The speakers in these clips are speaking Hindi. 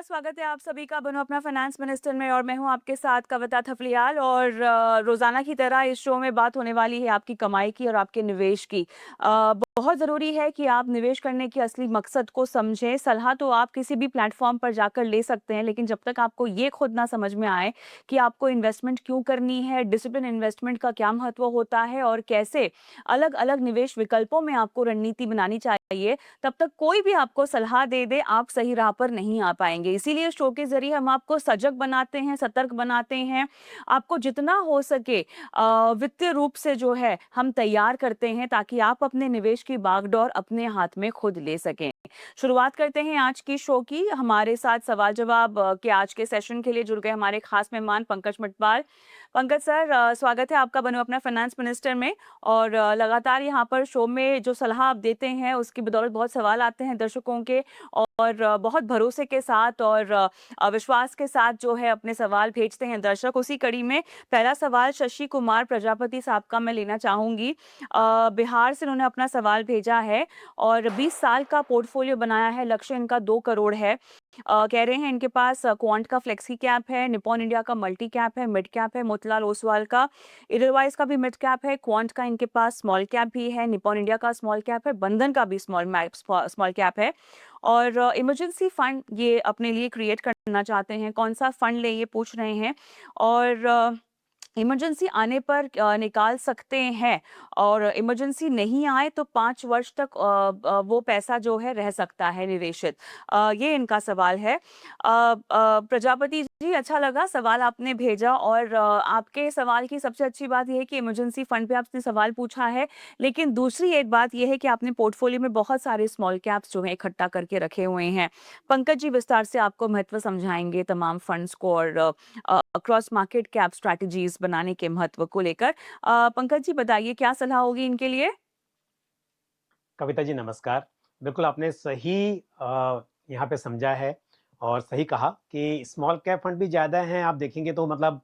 स्वागत है आप सभी का बनो अपना फाइनेंस मिनिस्टर में और मैं हूं आपके साथ कविता थपलियाल और रोजाना की तरह इस शो में बात होने वाली है आपकी कमाई की और आपके निवेश की। बहुत ज़रूरी है कि आप निवेश करने के असली मकसद को समझें। सलाह तो आप किसी भी प्लेटफॉर्म पर जाकर ले सकते हैं, लेकिन जब तक आपको ये खुद ना समझ में आए कि आपको इन्वेस्टमेंट क्यों करनी है, डिसिप्लिन इन्वेस्टमेंट का क्या महत्व होता है और कैसे अलग अलग निवेश विकल्पों में आपको रणनीति बनानी चाहिए, तब तक कोई भी आपको सलाह दे दे आप सही राह पर नहीं आ पाएंगे। इसीलिए शो के जरिए हम आपको सजग बनाते हैं, सतर्क बनाते हैं, आपको जितना हो सके वित्तीय रूप से जो है हम तैयार करते हैं ताकि आप अपने निवेश की बागडोर अपने हाथ में खुद ले सकें। शुरुआत करते हैं आज की शो की। हमारे साथ सवाल जवाब के आज के सेशन के लिए जुड़ गए हमारे खास मेहमान पंकज मटवाल। पंकज सर, स्वागत है आपका बनो अपना फाइनेंस मिनिस्टर में। और लगातार यहाँ पर शो में जो सलाह आप देते हैं उसकी बदौलत बहुत सवाल आते हैं दर्शकों के, और बहुत भरोसे के साथ और विश्वास के साथ जो है अपने सवाल भेजते हैं दर्शक। उसी कड़ी में पहला सवाल शशि कुमार प्रजापति साहब का मैं लेना चाहूंगी। बिहार से उन्होंने अपना सवाल भेजा है और 20 साल का पोर्टफोलियो बनाया है, लक्ष्य इनका 2 करोड़ है। कह रहे हैं इनके पास क्वांट का फ्लेक्सी कैप है, निपॉन इंडिया का मल्टी कैप है, मिड कैप है, मोतीलाल ओसवाल का इडरवाइज का भी मिड कैप है, क्वांट का इनके पास स्मॉल कैप भी है, निपॉन इंडिया का स्मॉल कैप है, बंधन का भी स्मॉल कैप है। और इमरजेंसी फंड ये अपने लिए क्रिएट करना चाहते हैं। कौन सा फंड ले ये पूछ रहे हैं, और इमरजेंसी आने पर निकाल सकते हैं, और इमरजेंसी नहीं आए तो 5 वर्ष तक वो पैसा जो है रह सकता है निवेशित। ये इनका सवाल है। प्रजापति जी, अच्छा लगा सवाल आपने भेजा, और आपके सवाल की सबसे अच्छी बात यह है कि इमरजेंसी फंड पे आपने सवाल पूछा है, लेकिन दूसरी एक बात यह है कि आपने पोर्टफोलियो में बहुत सारे स्मॉल कैप्स जो है इकट्ठा करके रखे हुए हैं। पंकज जी विस्तार से आपको महत्व समझाएंगे तमाम फंड्स को और क्रॉस मार्केट कैप स्ट्रैटेजीज बनाने के महत्व को लेकर। पंकज जी बताइए क्या सलाह होगी इनके लिए। कविता जी नमस्कार। बिल्कुल आपने सही यहाँ पे समझा है और सही कहा कि स्मॉल कैप फंड भी ज़्यादा हैं, आप देखेंगे तो मतलब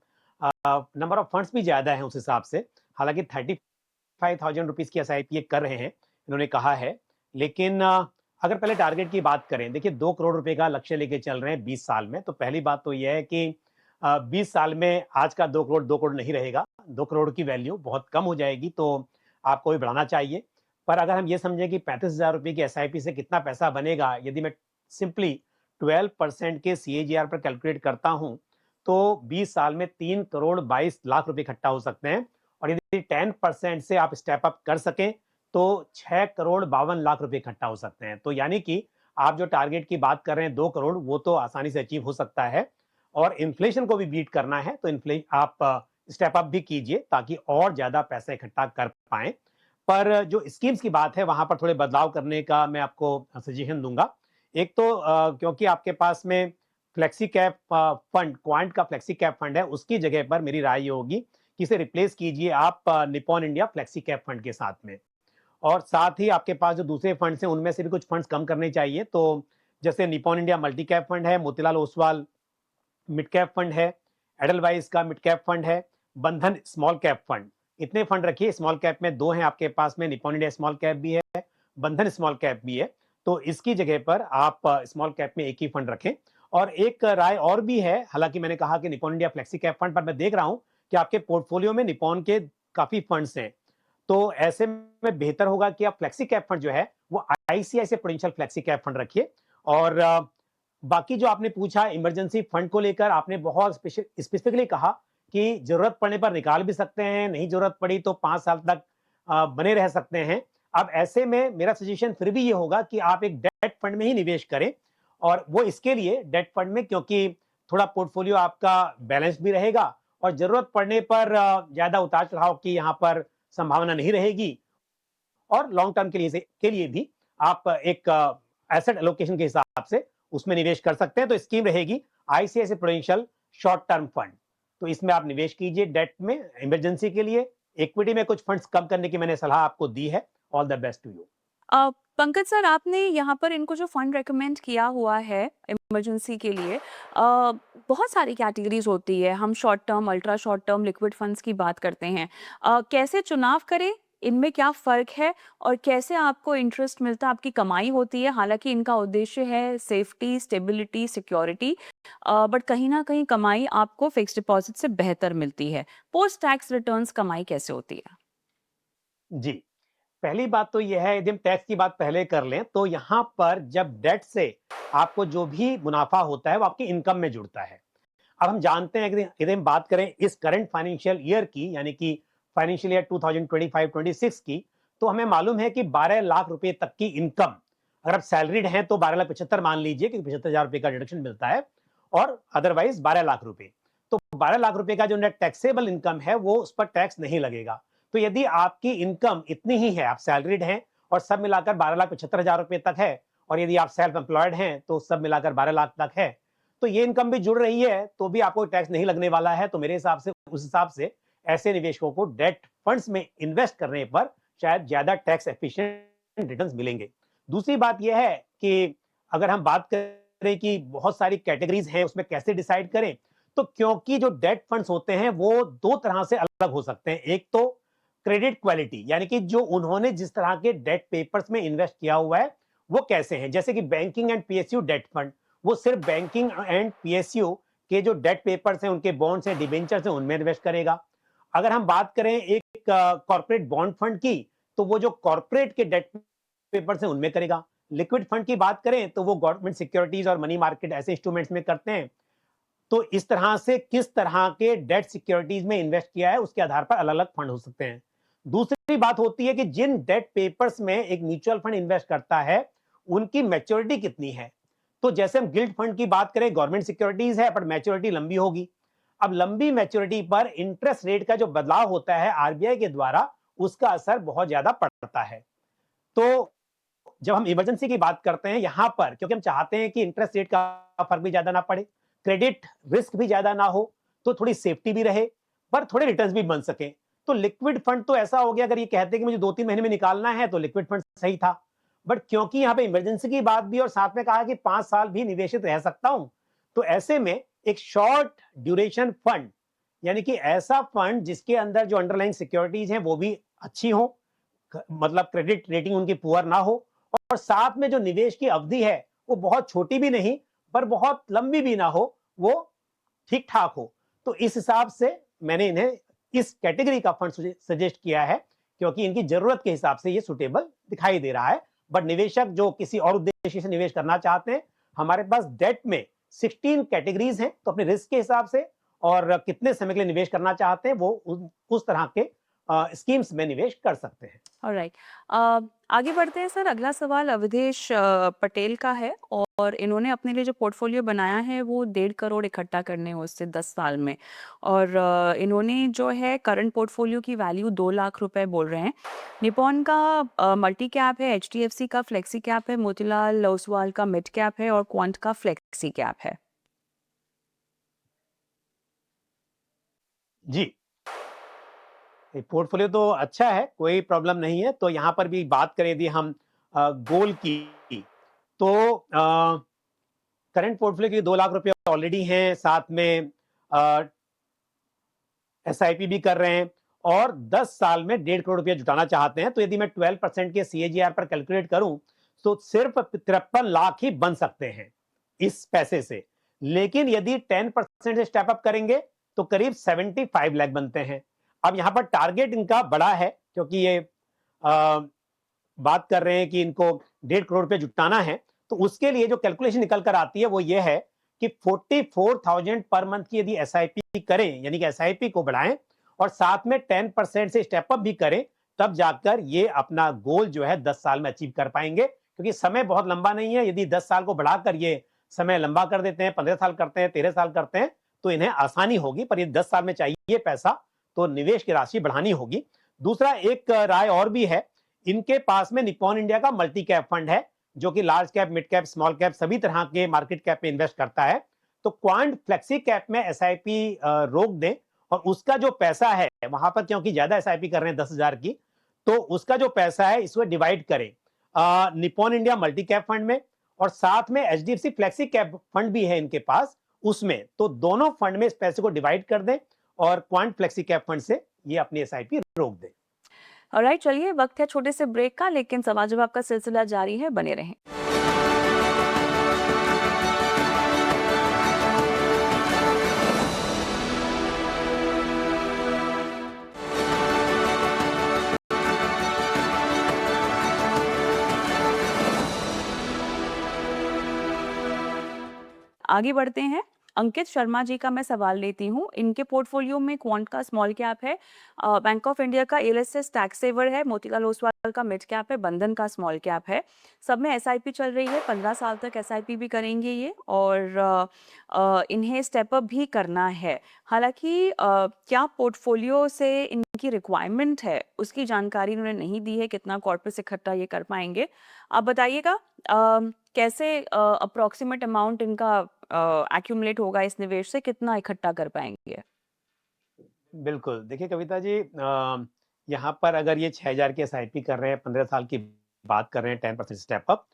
नंबर ऑफ फंड्स भी ज़्यादा हैं उस हिसाब से। हालाँकि 35,000 रुपीज़ की एसआईपी ये कर रहे हैं, इन्होंने कहा है। लेकिन अगर पहले टारगेट की बात करें, देखिए 2 करोड़ रुपए का लक्ष्य लेके चल रहे हैं 20 साल में। तो पहली बात तो ये है कि 20 साल में आज का 2 करोड़ नहीं रहेगा। 2 करोड़ की वैल्यू बहुत कम हो जाएगी, तो आपको भी बढ़ाना चाहिए। पर अगर हम ये समझें कि 35,000 रुपए की एसआईपी से कितना पैसा बनेगा, यदि मैं सिंपली 12% के सीएजीआर पर कैलकुलेट करता हूं, तो 20 साल में 3 करोड़ 22 लाख रुपए इकट्ठा हो सकते हैं। और यदि 10% से आप स्टेप अप कर सकें तो 6 करोड़ 52 लाख रुपए इकट्ठा हो सकते हैं। तो यानी कि आप जो टारगेट की बात कर रहे हैं 2 करोड़, वो तो आसानी से अचीव हो सकता है। और इन्फ्लेशन को भी बीट करना है तो इन्फ्लेशन आप स्टेप अप भी कीजिए ताकि और ज्यादा पैसा इकट्ठा कर पाए। पर जो स्कीम्स की बात है वहां पर थोड़े बदलाव करने का मैं आपको सजेशन दूंगा। एक तो क्योंकि आपके पास में फ्लेक्सी कैप फंड, क्वांट का फ्लेक्सी कैप फंड है, उसकी जगह पर मेरी राय ये होगी कि इसे रिप्लेस कीजिए आप Nippon India flexi cap fund के साथ में। और साथ ही आपके पास जो दूसरे फंड्स हैं उनमें से भी कुछ फंड्स कम करने चाहिए। तो जैसे Nippon India multi cap fund है, Motilal Oswal mid cap fund है, एडलवाइज का मिड कैप फंड है, बंधन स्मॉल कैप फंड। इतने फंड रखिए। स्मॉल कैप में 2 हैं आपके पास में, निपॉन इंडिया स्मॉल कैप भी है, बंधन स्मॉल कैप भी है। तो इसकी जगह पर आप स्मॉल कैप में एक ही फंड रखें। और एक राय और भी है, हालांकि मैंने कहा कि Nippon India flexi cap fund, पर मैं देख रहा हूं कि आपके पोर्टफोलियो में निपॉन के काफी फंड्स हैं। तो ऐसे में बेहतर होगा कि आप फ्लेक्सी कैप फंड जो है वो ICICI prudential flexi cap fund रखिए। और बाकी जो आपने पूछा इमरजेंसी फंड को लेकर, आपने बहुत स्पेसिफिकली कहा कि जरूरत पड़ने पर निकाल भी सकते हैं, नहीं जरूरत पड़ी तो 5 साल तक बने रह सकते हैं। अब ऐसे में मेरा सजेशन फिर भी ये होगा कि आप एक डेट फंड में ही निवेश करें। और वो इसके लिए डेट फंड में, क्योंकि थोड़ा पोर्टफोलियो आपका बैलेंस भी रहेगा और जरूरत पड़ने पर ज्यादा उतार चढ़ाव की यहाँ पर संभावना नहीं रहेगी। और लॉन्ग टर्म के लिए भी आप एक एसेट एलोकेशन के हिसाब से उसमें निवेश कर सकते हैं। तो स्कीम रहेगी ICICI prudential short term fund. तो इसमें आप निवेश कीजिए डेट में इमरजेंसी के लिए। इक्विटी में कुछ फंड्स कम करने की मैंने सलाह आपको दी है। All the best to you. Pankaj sir, आपने यहाँ पर इनको जो फंड रेकमेंड किया हुआ है इमरजेंसी के लिए, बहुत सारी कैटेगरीज होती है। हम short term, ultra short term, liquid funds की बात करते हैं। कैसे चुनाव करें इनमें क्या फ़र्क है और कैसे आपको इंटरेस्ट मिलता है, आपकी कमाई होती है? हालाँकि इनका उद्देश्य है सेफ्टी, स्टेबिलिटी, सिक्योरिटी बट कहीं न कहीं कमाई आपको फिक्स्ड डिपॉज़िट से बेहतर मिलती है। पोस्ट टैक्स रिटर्न्स कमाई कैसे होती है? जी, पहली बात तो यह है, यदि हम टैक्स की बात पहले कर लें, तो यहाँ पर जब डेट से आपको जो भी मुनाफ़ा होता है, वो आपकी इनकम में जुड़ता है। अब हम जानते हैं कि यदि हम बात करें इस करंट फाइनेंशियल ईयर की, यानी कि फाइनेंशियल ईयर 2025-26 की, तो हमें मालूम है कि 12 लाख रुपए तक की इनकम, अगर आप सैलरीड हैं तो 12,75,000 मान लीजिए, क्योंकि 75,000 रुपए का डिडक्शन मिलता है, और अदरवाइज 12 लाख रुपए। तो 12 लाख रुपए का जो नेट टैक्सेबल इनकम है, वो उस पर टैक्स नहीं लगेगा। तो यदि आपकी इनकम इतनी ही है, आप सैलरीड हैं और सब मिलाकर 12,75,000 रुपए तक है, और यदि आप सेल्फ एम्प्लॉयड हैं तो सब मिलाकर 12 लाख तक है, तो ये इनकम भी जुड़ रही है, तो भी आपको टैक्स नहीं लगने वाला है। तो मेरे हिसाब से, उस हिसाब से ऐसे निवेशकों को डेट फंड्स में इन्वेस्ट करने पर शायद ज्यादा टैक्स एफिशिएंट रिटर्न्स मिलेंगे। दूसरी बात यह है कि अगर हम बात करें कि बहुत सारी कैटेगरीज हैं, उसमें कैसे डिसाइड करें, तो क्योंकि जो डेट फंड्स होते हैं वो दो तरह से अलग हो सकते हैं। एक तो क्रेडिट क्वालिटी, यानी कि जो उन्होंने जिस तरह के डेट पेपर्स में इन्वेस्ट किया हुआ है वो कैसे हैं। जैसे कि banking and PSU debt fund, वो सिर्फ बैंकिंग एंड पीएसयू के जो डेट पेपर्स हैं, उनके बॉन्ड्स हैं, डिबेंचर्स हैं, उनमें इन्वेस्ट करेगा। अगर हम बात करें एक कॉर्पोरेट बॉन्ड फंड की, तो वो जो कॉर्पोरेट के डेट पेपर्स हैं उनमें करेगा। लिक्विड फंड की बात करें तो वो गवर्नमेंट सिक्योरिटीज और मनी मार्केट ऐसे इंस्ट्रूमेंट्स में करते हैं। तो इस तरह से किस तरह के डेट सिक्योरिटीज में इन्वेस्ट किया है, उसके आधार पर अलग अलग फंड हो सकते हैं। दूसरी बात होती है कि जिन डेट पेपर्स में एक म्यूचुअल फंड इन्वेस्ट करता है, उनकी मैच्योरिटी कितनी है। तो जैसे हम गिल्ड फंड की बात करें, गवर्नमेंट सिक्योरिटीज है पर मैच्योरिटी लंबी होगी। अब लंबी मैच्योरिटी पर इंटरेस्ट रेट का जो बदलाव होता है आरबीआई के द्वारा, उसका असर बहुत ज्यादा पड़ता है। तो जब हम इमरजेंसी की बात करते हैं यहां पर, क्योंकि हम चाहते हैं कि इंटरेस्ट रेट का फर्क भी ज्यादा ना पड़े, क्रेडिट रिस्क भी ज्यादा ना हो, तो थोड़ी सेफ्टी भी रहे, पर थोड़े रिटर्न्स भी बन सके। तो लिक्विड फंड तो ऐसा हो गया, अगर ये कहते हैं कि मुझे 2-3 महीने में निकालना है, तो लिक्विड फंड सही था। बट क्योंकि यहाँ पे इमरजेंसी की बात भी और साथ में कहा कि 5 साल भी निवेशित रह सकता हूं, तो ऐसे में एक शॉर्ट ड्यूरेशन फंड, यानी कि ऐसा फंड जिसके अंदर जो अंडरलाइंग सिक्योरिटीज हैं वो भी अच्छी हो, मतलब क्रेडिट रेटिंग उनकी पुअर ना हो, और साथ में जो निवेश की अवधि है वो बहुत छोटी भी नहीं पर बहुत लंबी भी ना हो, वो ठीक ठाक हो। तो इस हिसाब से मैंने इन्हें इस कैटेगरी का फंड सजेस्ट किया है, क्योंकि इनकी जरूरत के हिसाब से ये सुटेबल दिखाई दे रहा है। बट निवेशक जो किसी और उद्देश्य से निवेश करना चाहते हैं, हमारे पास डेट में 16 कैटेगरीज हैं, तो अपने रिस्क के हिसाब से और कितने समय के लिए निवेश करना चाहते हैं, वो उस तरह के स्कीम्स में निवेश कर सकते हैं। ऑलराइट। आगे बढ़ते हैं सर। अगला सवाल अवधेश पटेल का है और इन्होंने अपने लिए जो पोर्टफोलियो बनाया है वो 1.5 करोड़ इकट्ठा करने हैं उससे 10 साल में। और इन्होंने जो है करंट पोर्टफोलियो की वैल्यू 2 लाख रुपए बोल रहे हैं। निपॉन का मल्टी कैप है, एचडीएफसी का फ्लेक्सी कैप है, मोतीलाल ओसवाल का मिड कैप है और क्वांट का फ्लेक्सी कैप है। जी, पोर्टफोलियो तो अच्छा है, कोई प्रॉब्लम नहीं है। तो यहाँ पर भी बात करें यदि हम गोल की, तो करंट पोर्टफोलियो के 2 लाख रुपए ऑलरेडी हैं, साथ में एसआईपी भी कर रहे हैं, और 10 साल में 1.5 करोड़ रुपया जुटाना चाहते हैं। तो यदि मैं 12% के सीएजीआर पर कैलकुलेट करूं, तो सिर्फ 53 लाख ही बन सकते हैं इस पैसे से। लेकिन यदि 10% से स्टेप अप करेंगे तो करीब 75 लाख बनते हैं। अब यहां पर टारगेट इनका बड़ा है, क्योंकि ये बात कर रहे हैं कि इनको 1.5 करोड़ रुपए जुटाना है। तो उसके लिए जो कैलकुलेशन निकल कर आती है वो ये है कि 44,000 पर मंथ की यदि एसआईपी करें, यानी कि एसआईपी को बढ़ाएं और साथ में 10% से स्टेप अप भी करें, तब जाकर ये अपना गोल जो है 10 साल में अचीव कर पाएंगे। क्योंकि समय बहुत लंबा नहीं है, यदि 10 साल को बढ़ाकर ये समय लंबा कर देते हैं, 15 साल करते हैं, 13 साल करते हैं, तो इन्हें आसानी होगी। पर ये 10 साल में चाहिए पैसा, तो निवेश की राशि बढ़ानी होगी। दूसरा एक राय और भी है, इनके पास में निप्पॉन इंडिया का मल्टी कैप फंड है, जो कि large cap, mid cap, small cap सभी तरह के मार्केट कैप में इन्वेस्ट करता है। तो क्वांट फ्लेक्सी कैप में एसआईपी रोक दें, और उसका जो पैसा है वहां पर, क्योंकि ज्यादा एसआईपी कर रहे हैं 10,000 की, तो उसका जो पैसा है इसको डिवाइड करें Nippon India multi cap fund में, और साथ में एचडीएफसी फ्लेक्सी कैप फंड भी है इनके पास उसमें। तो दोनों फंड में इस पैसे को डिवाइड कर दें और क्वांट फ्लेक्सी कैप फंड से ये अपनी एसआईपी रोक दें। ऑलराइट, चलिए वक्त है छोटे से ब्रेक का, लेकिन सवाल जवाब का सिलसिला जारी है, बने रहें। आगे बढ़ते हैं। अंकित शर्मा जी का मैं सवाल लेती हूँ। इनके पोर्टफोलियो में क्वांट का स्मॉल कैप है, बैंक ऑफ इंडिया का एलएसएस टैक्स सेवर है, मोतीलाल ओसवाल का मिड कैप है, बंधन का स्मॉल कैप है। सब में एसआईपी चल रही है, 15 साल तक एसआईपी भी करेंगे ये, और इन्हें स्टेप अप भी करना है। हालांकि क्या पोर्टफोलियो से इनकी रिक्वायरमेंट है उसकी जानकारी इन्होंने नहीं दी है, कितना कॉर्पस इकट्ठा ये कर पाएंगे। आप बताइएगा कैसे अप्रोक्सीमेट अमाउंट इनका एक्यूमुलेट होगा इस निवेश से, कितना इकट्ठा कर पाएंगे? बिल्कुल, देखिए कविता जी यहाँ पर अगर ये 6000 की एसआईपी कर रहे हैं, 15 साल की बात कर रहे हैं, 10% स्टेप अप,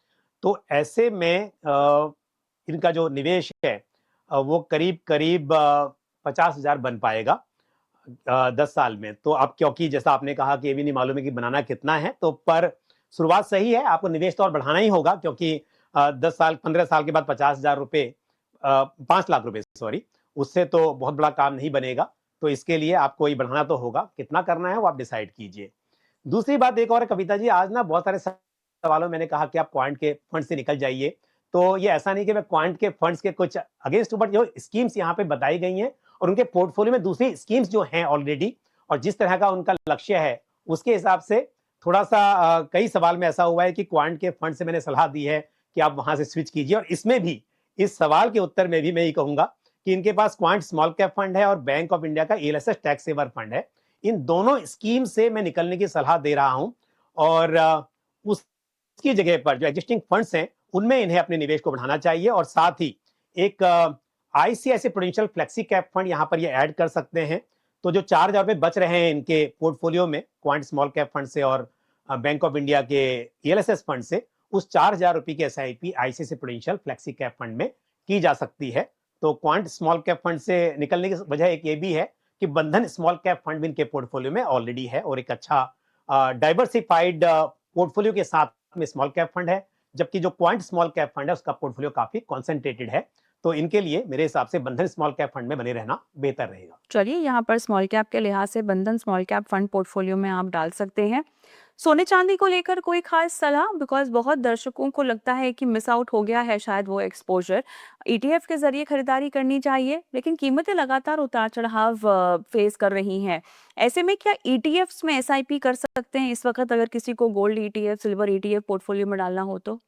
तो ऐसे में इनका जो निवेश है वो करीब-करीब 50,000 बन पाएगा 10 साल में। तो अब क्योंकि जैसा आपने कहा कि ये भी नहीं मालूम है कि बनाना कितना है, तो पर शुरुआत सही है, आपको निवेश तो और बढ़ाना ही होगा क्योंकि 10 साल 15 साल के बाद 50,000 रुपए 5 लाख रुपए सॉरी, उससे तो बहुत बड़ा काम नहीं बनेगा। तो इसके लिए आपको ये बढ़ाना तो होगा, कितना करना है वो आप डिसाइड कीजिए। दूसरी बात एक और है कविता जी, आज ना बहुत सारे सवालों में मैंने कहा कि आप क्वांट के फंड से निकल जाइए। तो ये ऐसा नहीं कि मैं क्वांट के फंड्स के कुछ अगेंस्ट हूँ, बट जो स्कीम्स यहाँ पे बताई गई हैं और उनके पोर्टफोलियो में दूसरी स्कीम्स जो हैं ऑलरेडी और जिस तरह का उनका लक्ष्य है, उसके हिसाब से थोड़ा-सा कई सवाल में ऐसा हुआ है कि क्वांट के फंड से मैंने सलाह दी है कि आप वहाँ से स्विच कीजिए और इसमें भी, इस सवाल के उत्तर में भी मैं यही कहूँगा कि इनके पास क्वांट स्मॉल कैप फंड है और बैंक ऑफ इंडिया का एलएसएस टैक्स सेवर फंड है। इन दोनों स्कीम से मैं निकलने की सलाह दे रहा हूं और उसकी जगह पर जो एग्जिस्टिंग फंड्स हैं उनमें इन्हें अपने निवेश को बढ़ाना चाहिए और साथ ही एक ICICI prudential flexi cap fund यहां पर ये ऐड कर सकते हैं। तो जो 4,000 रुपए बच रहे हैं इनके पोर्टफोलियो में क्वांट स्मॉल कैप फंड से और बैंक ऑफ इंडिया के एलएसएस फंड से, उस 4,000 रुपए की SIP ICICI prudential flexi cap fund में की जा सकती है। तो क्वांट स्मॉल कैप फंड से निकलने की वजह एक ये भी है कि बंधन स्मॉल कैप फंड भी इनके पोर्टफोलियो में ऑलरेडी है और एक अच्छा डाइवर्सिफाइड पोर्टफोलियो के साथ में स्मॉल कैप फंड है, जबकि जो क्वांट स्मॉल कैप फंड है उसका पोर्टफोलियो काफी कॉन्सेंट्रेटेड है। तो इनके लिए मेरे हिसाब से बंधन स्मॉल कैप फंड में बने रहना बेहतर रहेगा। चलिए, यहाँ पर स्मॉल कैप के लिहाज से बंधन स्मॉल कैप फंड पोर्टफोलियो में आप डाल सकते हैं। सोने चांदी को लेकर कोई खास सलाह? बिकॉज बहुत दर्शकों को लगता है कि मिस आउट हो गया है शायद वो एक्सपोजर। ईटीएफ के जरिए खरीदारी करनी चाहिए, लेकिन कीमतें लगातार उतार चढ़ाव फेस कर रही हैं। ऐसे में क्या ईटीएफ्स में एसआईपी कर सकते हैं इस वक्त, अगर किसी को gold ETF, silver ETF portfolio में डालना हो तो?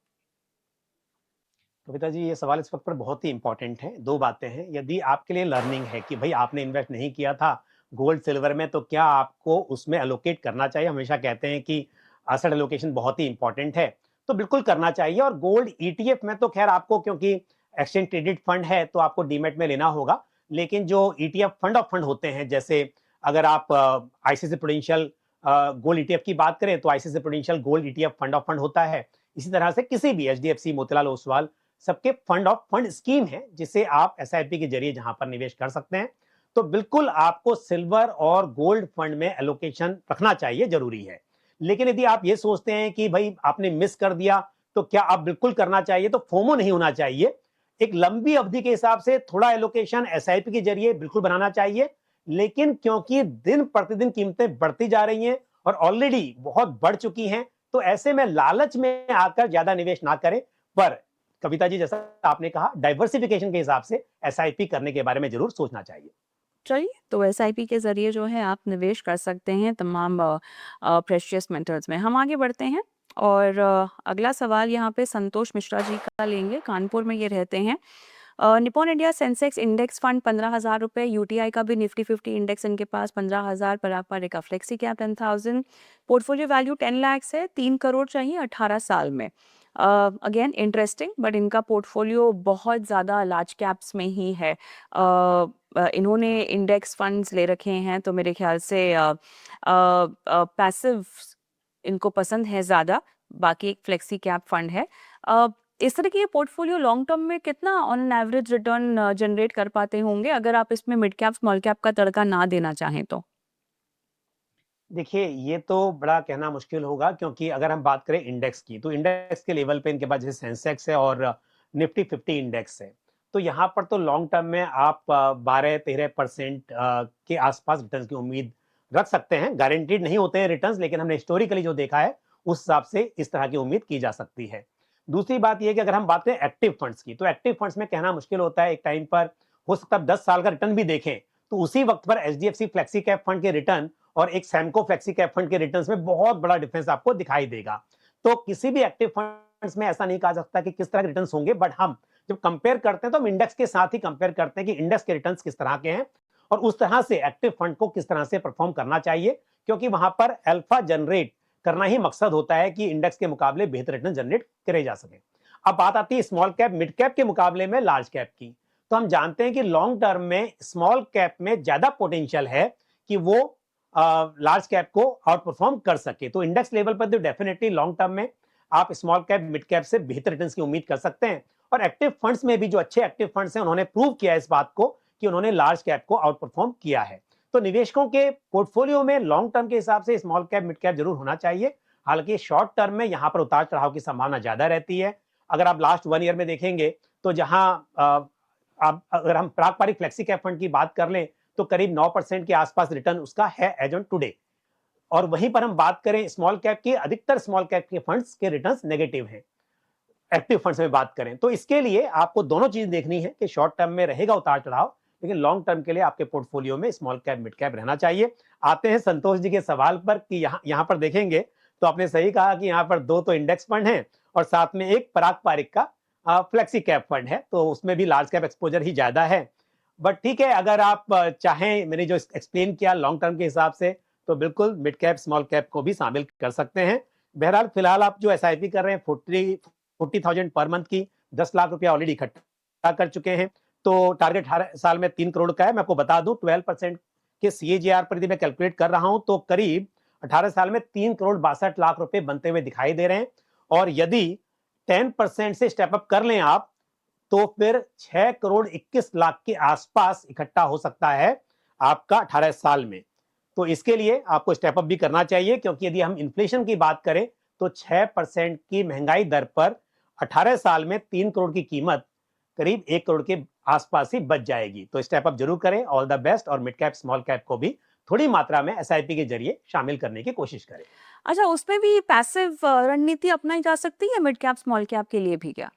कविता जी ये सवाल इस वक्त पर बहुत ही इंपॉर्टेंट है। दो बातें हैं, यदि आपके लिए लर्निंग है कि भाई आपने इन्वेस्ट नहीं किया था गोल्ड सिल्वर में, तो क्या आपको उसमें एलोकेट करना चाहिए? हमेशा कहते हैं कि एसेट एलोकेशन बहुत ही इंपॉर्टेंट है, तो बिल्कुल करना चाहिए। और गोल्ड ईटीएफ में तो खैर आपको, क्योंकि एक्सचेंज ट्रेडेड फंड है, तो आपको डीमेट में लेना होगा। लेकिन जो ईटीएफ फंड ऑफ फंड होते हैं, जैसे अगर आप आईसीआईसी प्रूडेंशियल गोल्ड ईटीएफ की बात करें तो ICICI prudential gold ETF fund of fund होता है। इसी तरह से किसी भी एचडीएफसी, मोतीलाल ओसवाल, सबके फंड ऑफ फंड स्कीम है जिसे आप एसआईपी के जरिए जहां पर निवेश कर सकते हैं। तो बिल्कुल आपको सिल्वर और गोल्ड फंड में एलोकेशन रखना चाहिए, जरूरी है। लेकिन यदि आप ये सोचते हैं कि भाई आपने मिस कर दिया, तो क्या आप बिल्कुल करना चाहिए, तो फोमो नहीं होना चाहिए। एक लंबी अवधि के हिसाब से थोड़ा एलोकेशन एसआईपी के जरिए बिल्कुल बनाना चाहिए। लेकिन क्योंकि दिन प्रतिदिन कीमतें बढ़ती जा रही हैं और ऑलरेडी बहुत बढ़ चुकी हैं, तो ऐसे में लालच में आकर ज्यादा निवेश ना करें। पर कविता जी, जैसा आपने कहा, डाइवर्सिफिकेशन के हिसाब से एसआईपी करने के बारे में जरूर सोचना चाहिए। चलिए, तो एसआईपी के ज़रिए जो है आप निवेश कर सकते हैं तमाम प्रेशियस मेटल्स में। हम आगे बढ़ते हैं और अगला सवाल यहाँ पे संतोष मिश्रा जी का लेंगे, कानपुर में ये रहते हैं। Nippon India Sensex index fund 15,000 रुपये, यूटीआई का भी निफ्टी 50 इंडेक्स इनके पास 15,000, पराग का flexi cap 10,000, portfolio value 10 lakh है, 3 करोड़ चाहिए 18 साल में। अगेन इंटरेस्टिंग, बट इनका पोर्टफोलियो बहुत ज़्यादा लार्ज कैप्स में ही है। इन्होंने इंडेक्स फंड्स ले रखे हैं, तो मेरे ख्याल से पैसिव इनको पसंद है ज़्यादा। बाकी एक फ्लेक्सी कैप फंड है। इस तरह की ये पोर्टफोलियो लॉन्ग टर्म में कितना on an average return generate कर पाते होंगे, अगर आप इसमें मिड कैप स्मॉल कैप का तड़का ना देना चाहें तो? देखिए, ये तो बड़ा कहना मुश्किल होगा क्योंकि अगर हम बात करें इंडेक्स की, तो इंडेक्स के लेवल पे इनके पास जैसे सेंसेक्स है और निफ्टी 50 इंडेक्स है। तो यहाँ पर तो लॉन्ग टर्म में आप 12-13% के आसपास रिटर्न्स की उम्मीद रख सकते हैं। गारंटीड नहीं होते हैं रिटर्न्स, लेकिन हमने हिस्टोरिकली जो देखा है, उस हिसाब से इस तरह की उम्मीद की जा सकती है। दूसरी बात ये है कि अगर हम बात करें एक्टिव फंड्स की, तो एक्टिव फंड्स में कहना मुश्किल होता है। एक टाइम पर हो सकता है 10 साल का रिटर्न भी देखें, तो उसी वक्त पर एचडीएफसी फ्लेक्सी कैप फंड के रिटर्न और एक सैमको फ्लेक्सी कैप फंड के रिटर्न्स में बहुत बड़ा डिफरेंस आपको दिखाई देगा। तो किसी भी एक्टिव फंड्स में ऐसा नहीं कहा जा सकता कि किस तरह के रिटर्न्स होंगे, बट हम जब कंपेयर करते हैं तो हम इंडेक्स के साथ ही कंपेयर करते हैं कि इंडेक्स के रिटर्न्स किस तरह के हैं और उस तरह से एक्टिव फंड को किस तरह से परफॉर्म करना चाहिए, क्योंकि वहां पर अल्फा जनरेट करना ही मकसद होता है कि इंडेक्स के मुकाबले बेहतर रिटर्न जनरेट करे जा सके। अब बात आती है स्मॉल कैप मिड कैप के मुकाबले में लार्ज कैप की। तो हम जानते हैं कि लॉन्ग टर्म में स्मॉल कैप में ज्यादा पोटेंशियल है कि वो लार्ज कैप को आउट परफॉर्म कर सके। तो इंडेक्स लेवल पर तो डेफिनेटली लॉन्ग टर्म में आप स्मॉल कैप मिड कैप से बेहतर रिटर्न्स की उम्मीद कर सकते हैं। और एक्टिव फंड्स में भी जो अच्छे एक्टिव फंड्स हैं, उन्होंने प्रूव किया इस बात को कि उन्होंने लार्ज कैप को आउट परफॉर्म किया है। तो निवेशकों के पोर्टफोलियो में लॉन्ग टर्म के हिसाब से स्मॉल कैप मिड कैप जरूर होना चाहिए। हालांकि शॉर्ट टर्म में यहाँ पर उतार चढ़ाव की संभावना ज्यादा रहती है। अगर आप लास्ट 1 ईयर में देखेंगे तो जहां अब अगर हम पारंपरिक फ्लेक्सी कैप फंड की बात कर लें तो करीब 9% के आसपास रिटर्न उसका है एज ऑन टुडे। और वहीं पर हम बात करें स्मॉल कैप की, अधिकतर स्मॉल कैप के फंड्स के रिटर्न्स नेगेटिव हैं। एक्टिव फंड्स में बात करें तो इसके लिए आपको दोनों चीज देखनी है कि शॉर्ट टर्म में रहेगा उतार चढ़ाव, लेकिन लॉन्ग टर्म के लिए आपके पोर्टफोलियो में स्मॉल कैप मिड कैप रहना चाहिए। आते हैं संतोष जी के सवाल पर कि यहाँ पर देखेंगे तो आपने सही कहा कि यहाँ पर दो तो इंडेक्स फंड है और साथ में एक पारंपरिक का फ्लेक्सी कैप फंड है, तो उसमें भी लार्ज कैप एक्सपोजर ही ज्यादा है। बट ठीक है, अगर आप चाहें, मैंने जो एक्सप्लेन किया लॉन्ग टर्म के हिसाब से, तो बिल्कुल मिड कैप स्मॉल कैप को भी शामिल कर सकते हैं। बहरहाल फिलहाल आप जो एसआईपी कर रहे हैं 40,000 पर मंथ की, 10 लाख रुपया ऑलरेडी इकट्ठा कर चुके हैं। तो टारगेट हर साल में 3 करोड़ का है। मैं आपको बता दूं 12% के सीएजीआर पर यदि मैं कैलकुलेट कर रहा हूं तो करीब 18 साल में 3 करोड़ 62 लाख रुपए बनते हुए दिखाई दे रहे हैं। और यदि 10% से स्टेप अप कर लें आप, तो फिर 6 करोड़ 21 लाख के आसपास इकट्ठा हो सकता है आपका 18 साल में। तो इसके लिए आपको स्टेप अप भी करना चाहिए, क्योंकि यदि हम इन्फ्लेशन की बात करें तो 6% की महंगाई दर पर 18 साल में 3 करोड़ की कीमत करीब 1 करोड़ के आसपास ही बच जाएगी। तो स्टेप अप जरूर करें। All the best. और मिड कैप स्मॉल कैप को भी थोड़ी मात्रा में एसआईपी के जरिए शामिल करने की कोशिश करें। अच्छा, उसमें भी पैसिव रणनीति अपनाई जा सकती है मिड कैप स्मॉल कैप के लिए भी क्या?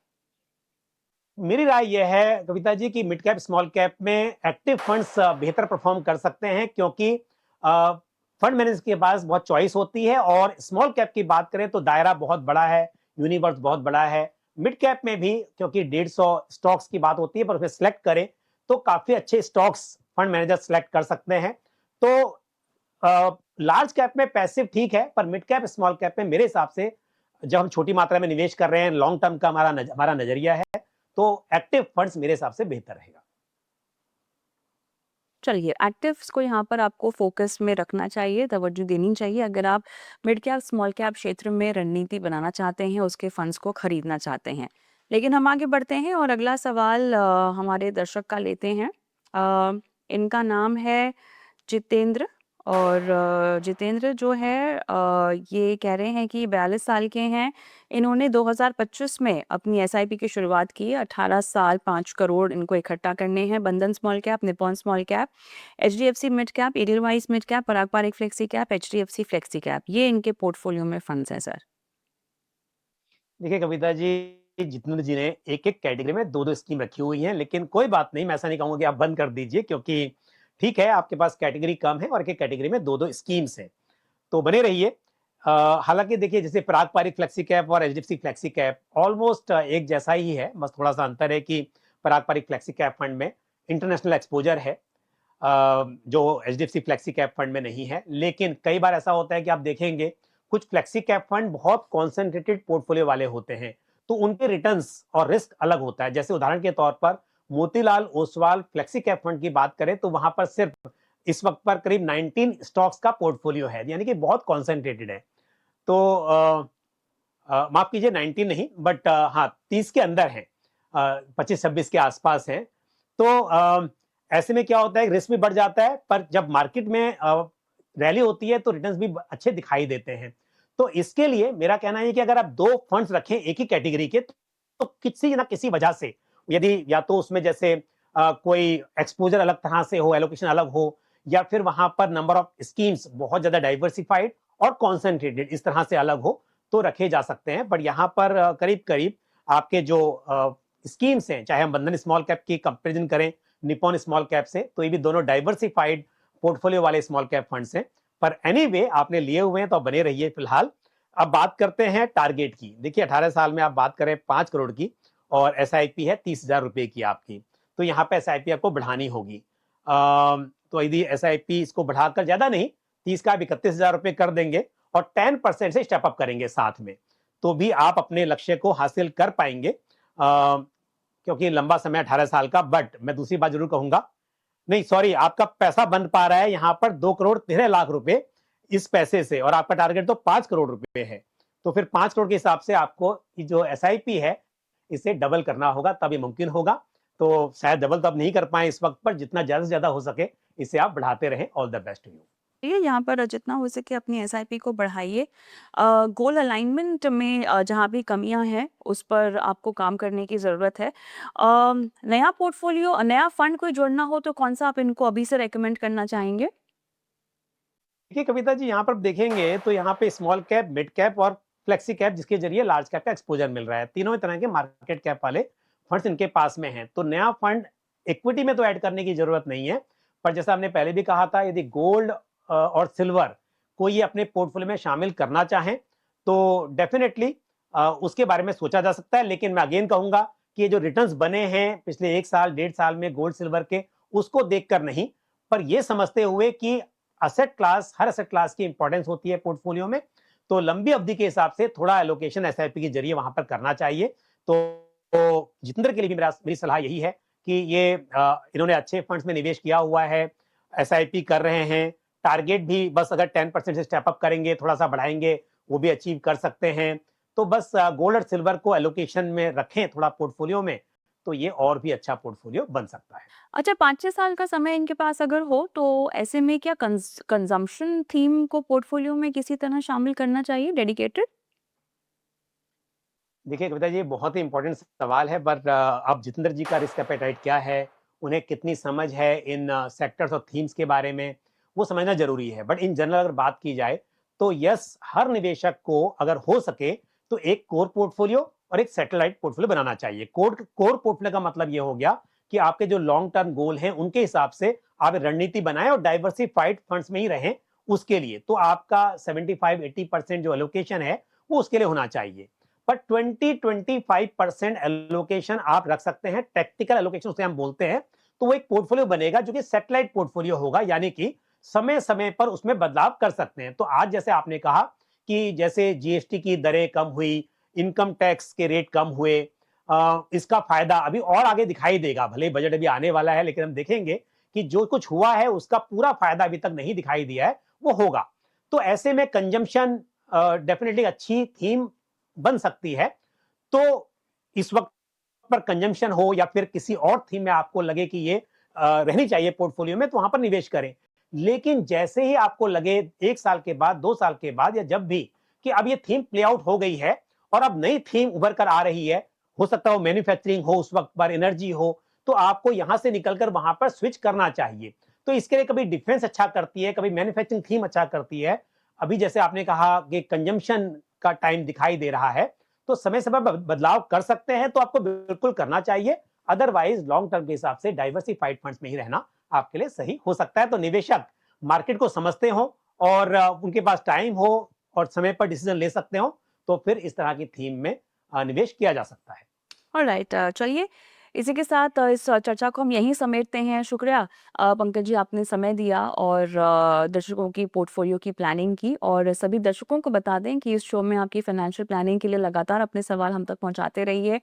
मेरी राय यह है कविता जी कि मिड कैप स्मॉल कैप में एक्टिव फंड्स बेहतर परफॉर्म कर सकते हैं, क्योंकि फंड मैनेजर के पास बहुत चॉइस होती है। और स्मॉल कैप की बात करें तो दायरा बहुत बड़ा है, यूनिवर्स बहुत बड़ा है। मिड कैप में भी क्योंकि 150 स्टॉक्स की बात होती है, पर उसमें सेलेक्ट करें तो काफी अच्छे स्टॉक्स फंड मैनेजर सेलेक्ट कर सकते हैं। तो लार्ज कैप में पैसिव ठीक है, पर मिड कैप स्मॉल कैप में मेरे हिसाब से जब हम छोटी मात्रा में निवेश कर रहे हैं, लॉन्ग टर्म का हमारा नजरिया है, तो एक्टिव फंड्स मेरे हिसाब से बेहतर रहेगा। चलिए, एक्टिव्स को यहाँ पर आपको फोकस में रखना चाहिए, तवज्जो देनी चाहिए अगर आप मिड कैप स्मॉल कैप क्षेत्र में रणनीति बनाना चाहते हैं, उसके फंड्स को खरीदना चाहते हैं। लेकिन हम आगे बढ़ते हैं और अगला सवाल हमारे दर्शक का लेते हैं। इनका नाम है जितेंद्र। और जितेंद्र जो है ये कह रहे हैं कि 42 साल के हैं। इन्होंने 2025 में अपनी एसआईपी की शुरुआत की। 18 साल 5 करोड़ इनको इकट्ठा करने हैं। Bandhan small cap, Nippon small cap, HDFC mid cap, Edelweiss mid cap, पारंपरिक flexi cap, HDFC flexi cap, ये इनके पोर्टफोलियो में फंड्स हैं सर। देखिए कविता जी, जितेंद्र जी ने एक एक कैटेगरी में दो दो स्कीम रखी हुई हैं, लेकिन कोई बात नहीं, मैं ऐसा नहीं कहूंगा कि आप बंद कर दीजिए, क्योंकि ठीक है आपके पास कैटेगरी कम है और एक एक कैटेगरी में दो दो स्कीम्स हैं, तो बने रहिए। हालांकि देखिए, जैसे पारंपरिक फ्लेक्सी कैप और एचडीएफसी फ्लेक्सी कैप ऑलमोस्ट एक जैसा ही है, बस थोड़ा सा अंतर है कि पारंपरिक फ्लेक्सी कैप फंड में इंटरनेशनल एक्सपोजर है, जो एचडीएफसी फ्लेक्सी कैप फंड में नहीं है। लेकिन कई बार ऐसा होता है कि आप देखेंगे कुछ फ्लेक्सी कैप फंड बहुत कॉन्सेंट्रेटेड पोर्टफोलियो वाले होते हैं, तो उनके रिटर्न्स और रिस्क अलग होता है। जैसे उदाहरण के तौर पर Motilal Oswal flexi cap fund की बात करें तो वहां पर सिर्फ इस वक्त पर करीब 19 स्टॉक्स का पोर्टफोलियो है, यानी कि बहुत कॉन्सेंट्रेटेड है। तो माफ कीजिए, 19 नहीं, बट हाँ 30 के अंदर है, 25-26 के आसपास है। तो ऐसे में क्या होता है, रिस्क भी बढ़ जाता है। पर जब मार्केट में रैली होती है तो रिटर्न्स भी अच्छे दिखाई देते हैं। तो इसके लिए मेरा कहना है कि अगर आप 2 फंड्स रखें एक ही कैटेगरी के, तो किसी ना किसी वजह से यदि या तो उसमें जैसे कोई एक्सपोज़र अलग तरह से हो, एलोकेशन अलग हो, या फिर वहाँ पर नंबर ऑफ स्कीम्स बहुत ज़्यादा डाइवर्सिफाइड और कॉन्सन्ट्रेटेड इस तरह से अलग हो, तो रखे जा सकते हैं। बट यहाँ पर करीब-करीब आपके जो स्कीम्स हैं, चाहे हम बंधन स्मॉल कैप की कंपैरिजन करें निप्पॉन स्मॉल कैप से, तो ये भी दोनों डाइवर्सिफाइड पोर्टफोलियो वाले स्मॉल कैप फंड्स हैं। पर एनीवे आपने लिए हुए हैं तो बने रहिए फिलहाल। अब बात करते हैं टारगेट की। देखिए 18 साल में आप बात करें 5 करोड़ की और एसआईपी है 30,000 रुपए की आपकी। तो यहाँ पे एसआईपी आपको बढ़ानी होगी। तो यदि एसआईपी इसको बढ़ाकर ज्यादा नहीं 30 का आप 31,000 रुपए कर देंगे और 10% से स्टेप अप करेंगे साथ में, तो भी आप अपने लक्ष्य को हासिल कर पाएंगे। क्योंकि लंबा समय 18 साल का। बट मैं दूसरी बात जरूर कहूंगा, नहीं सॉरी, आपका पैसा बन पा रहा है यहाँ पर 2,13,00,000 रुपए इस पैसे से, और आपका टारगेट तो 5 करोड़ रुपए है। तो फिर 5 करोड़ के हिसाब से आपको जो एसआईपी है इसे डबल करना होगा, तब ये मुमकिन होगा। तो शायद डबल तो आप नहीं कर पाए इस वक्त पर, जितना ज्यादा से ज्यादा हो सके इसे आप बढ़ाते रहें। All the best to you. ये यहाँ पर जितना हो सके अपनी एसआईपी को बढ़ाइए। गोल अलाइनमेंट में जहाँ भी कमियां हैं उस पर आपको काम करने की ज़रूरत है। नया पोर्टफोलियो नया फंड कोई जोड़ना हो तो कौन सा आप इनको अभी से रेकमेंड करना चाहेंगे? देखिए कविता जी, यहाँ पर देखेंगे तो यहाँ पे स्मॉल कैप, मिड कैप और फ्लेक्सी कैप, जिसके जरिए लार्ज कैप का एक्सपोजर मिल रहा है। तीनों ही तरह के मार्केट कैप वाले फंड्स इनके पास में हैं। तो नया फंड इक्विटी में तो ऐड करने की जरूरत नहीं है, पर जैसा हमने पहले भी कहा था, यदि गोल्ड और सिल्वर को ये अपने पोर्टफोलियो में शामिल करना चाहें तो डेफिनेटली उसके बारे में सोचा जा सकता है। लेकिन मैं अगेन कहूंगा कि ये जो रिटर्न्स बने हैं पिछले 1 साल 1.5 साल में गोल्ड सिल्वर के, उसको देखकर नहीं, पर ये समझते हुए कि असेट क्लास, हर असेट क्लास की इंपॉर्टेंस होती है पोर्टफोलियो में, तो लंबी अवधि के हिसाब से थोड़ा एलोकेशन एसआईपी के जरिए वहां पर करना चाहिए। तो जितेंद्र के लिए भी मेरी सलाह यही है कि ये इन्होंने अच्छे फंड्स में निवेश किया हुआ है, एसआईपी कर रहे हैं, टारगेट भी बस अगर 10% से स्टेप अप करेंगे, थोड़ा सा बढ़ाएंगे, वो भी अचीव कर सकते हैं। तो बस गोल्ड और सिल्वर को एलोकेशन में रखें थोड़ा पोर्टफोलियो में, तो ये और भी अच्छा पोर्टफोलियो बन सकता है। अच्छा, 5-6 साल का समय इनके पास अगर हो तो ऐसे में क्या कंजम्पशन थीम को पोर्टफोलियो में किसी तरह शामिल करना चाहिए डेडिकेटेड? देखिए कविता जी, बहुत ही इंपॉर्टेंट सवाल है। बट अब जितेंद्र जी का रिस्क एपेटाइट क्या है, उन्हें कितनी समझ है इन सेक्टर्स और थीम्स के बारे में, वो समझना जरूरी है। बट इन जनरल अगर बात की जाए तो यस, हर निवेशक को अगर हो सके तो एक कोर पोर्टफोलियो और एक सैटेलाइट पोर्टफोलियो बनाना चाहिए। कोर पोर्टफोलियो का मतलब ये हो गया कि आपके जो लॉन्ग टर्म गोल हैं उनके हिसाब से आप रणनीति बनाएं और डाइवर्सिफाइड फंड्स में ही रहें। उसके लिए तो आपका 75-80% जो एलोकेशन है वो उसके लिए होना चाहिए। पर 20-25% एलोकेशन आप रख सकते हैं, टेक्निकल एलोकेशन उसे हम बोलते हैं। तो वो एक पोर्टफोलियो बनेगा जो कि सैटेलाइट पोर्टफोलियो होगा, यानी कि समय समय पर उसमें बदलाव कर सकते हैं। तो आज जैसे आपने कहा कि जैसे जीएसटी की दरें कम हुई, इनकम टैक्स के रेट कम हुए, इसका फायदा अभी और आगे दिखाई देगा। भले ही बजट अभी आने वाला है, लेकिन हम देखेंगे कि जो कुछ हुआ है उसका पूरा फायदा अभी तक नहीं दिखाई दिया है, वो होगा। तो ऐसे में कंजम्पशन डेफिनेटली अच्छी थीम बन सकती है। तो इस वक्त पर कंजम्पशन हो या फिर किसी और थीम में आपको लगे कि ये रहनी चाहिए पोर्टफोलियो में, तो वहां पर निवेश करें। लेकिन जैसे ही आपको लगे 1 साल के बाद, 2 साल के बाद, या जब भी कि अब ये थीम प्ले आउट हो गई है और अब नई थीम उभर कर आ रही है, हो सकता है वो मैन्युफैक्चरिंग हो, उस वक्त पर एनर्जी हो, तो आपको यहां से निकलकर वहां पर स्विच करना चाहिए। तो इसके लिए कभी डिफेंस अच्छा करती है, कभी मैन्युफैक्चरिंग थीम अच्छा करती है। अभी जैसे आपने कहा कि कंजम्पशन का टाइम दिखाई दे रहा है, तो समय समय बदलाव कर सकते हैं, तो आपको बिल्कुल करना चाहिए। अदरवाइज लॉन्ग टर्म के हिसाब से डाइवर्सिफाइड फंड्स में ही रहना आपके लिए सही हो सकता है। तो निवेशक मार्केट को समझते हो और उनके पास टाइम हो और समय पर डिसीजन ले सकते हो, तो फिर इस तरह की थीम में निवेश किया जा सकता है। ऑलराइट, चलिए इसी के साथ इस चर्चा को हम यहीं समेटते हैं। शुक्रिया पंकज जी, आपने समय दिया और दर्शकों की पोर्टफोलियो की प्लानिंग की। और सभी दर्शकों को बता दें कि इस शो में आपकी फाइनेंशियल प्लानिंग के लिए लगातार अपने सवाल हम तक पहुंचाते रहिए।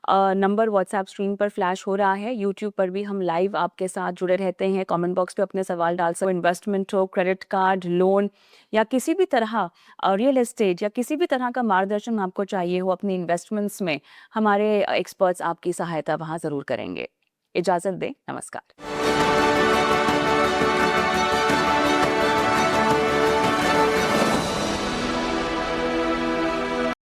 नंबर व्हाट्सएप स्क्रीन पर फ्लैश हो रहा है। यूट्यूब पर भी हम लाइव आपके साथ जुड़े रहते हैं। कमेंट बॉक्स पे अपने सवाल डाल सकते। इन्वेस्टमेंट हो, क्रेडिट कार्ड, लोन या किसी भी तरह रियल एस्टेट या किसी भी तरह का मार्गदर्शन आपको चाहिए हो अपनी इन्वेस्टमेंट्स में, हमारे एक्सपर्ट्स आपकी सहायता वहाँ ज़रूर करेंगे। इजाज़त दें, नमस्कार।